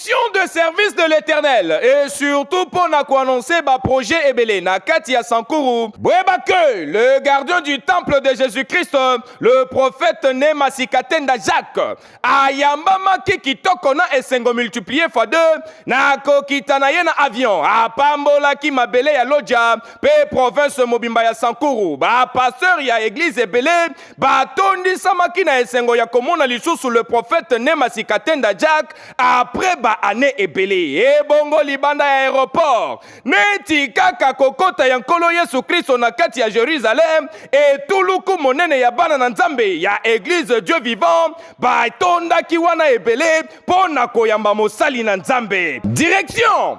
mission de service de l'Éternel et surtout pour annoncer ba projet ebele na kati ya Sankuru. Boyeba que le gardien du temple de Jésus-Christ, le prophète né Masikatenda Jacques, ayambama ki kitoko na esengo multiplié fois 2 na kokitana ye na avion apambola ki mabele ya Lodja pe province mobimba ya Sankuru. Ba pasteur ya église ebele ba tondi samaki na esengo ya komona lisusu le prophète né Masikatenda Jacques après ba année ebele e bongo libanda ya aéroport neti kaka kokota ya nkolo Yesu Kristo na kati ya Jérusalem e tuluku monene ya bana na Nzambe ya église Dieu vivant ba tonda ki wana ebele pona koyamba mosali na Nzambe. Direction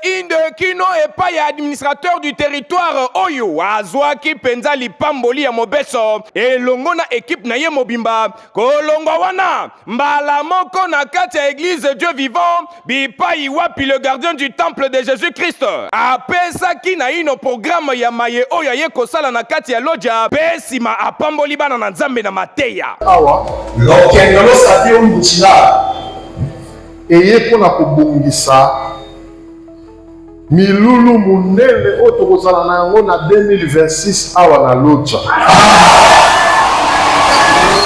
Inde kino epa ya administrateur du territoire oyo azwaki penza lipamboli ya mobeso elongo na équipe na ye mobimba kolongwa wana mbala moko na kati ya église Dieu vivant bipai wapi le gardien du temple de Jésus-Christ apesaki na ino programme ya maye oyo ye kosala na kati ya Lodja pe sima apamboli bana na Nzambe na mateya awa lokengelo sapi omutila eye pona kobongisa milulu munene otokozala na yango na 2026 awa na Lodja.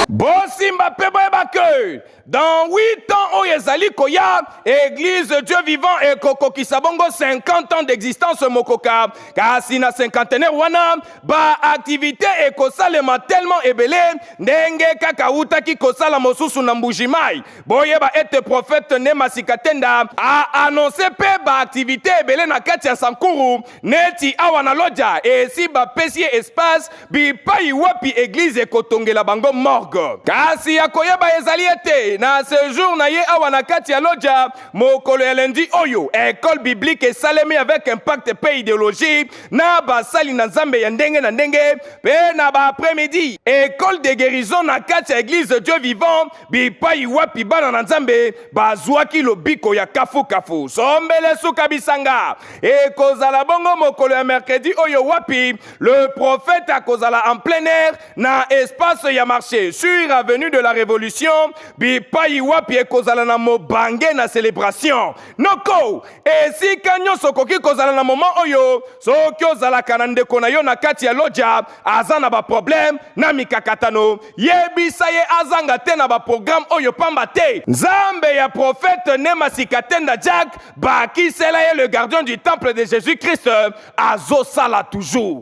Bosimba pe boyeba que dans 8 ans oyo ezali koya église Dieu vivant et kokokisa bongo 50 ans d'existence mokoka kasi na cinquantenaire wana ba activité ekosalema tellement ebele ndenge kaka utaki kosala mosusu na mbujimai boyeba ete prophète né Masikatenda a annoncé pe ba activité ebele na kati ya Sankuru neti awa na Lodja et si ba pesie espace bipai wapi église ekotongela bango morgue kasi ya koyeba ezali ete na séjour na ye awa na kati ya Lodja mokolo ya lundi oyo école biblique esalemi avec impact pe idéologie na basali na Nzambe ya ndenge na ndenge pe na ba après-midi école de guérison na kati ya église Dieu vivant bipai wapi bana na Nzambe bazwaki lobiko ya kafu sombele suka bisanga ekozala bongo mokolo ya mercredi oyo wapi le prophète akozala en plein air na espace ya marché sur avenue de la Révolution bipai wapi ekozala na mobange na célébration noko esika nyonso koki kozala na moment oyo soki ozalaka na ndeko na yo na kati ya Lodja aza na ba problème na mikakatano yebisa ye azanga te na ba programme oyo pamba te Nzambe ya prophète né Masikatenda Jacques bakisela ye le gardien du temple de Jésus-Christ azosala toujours.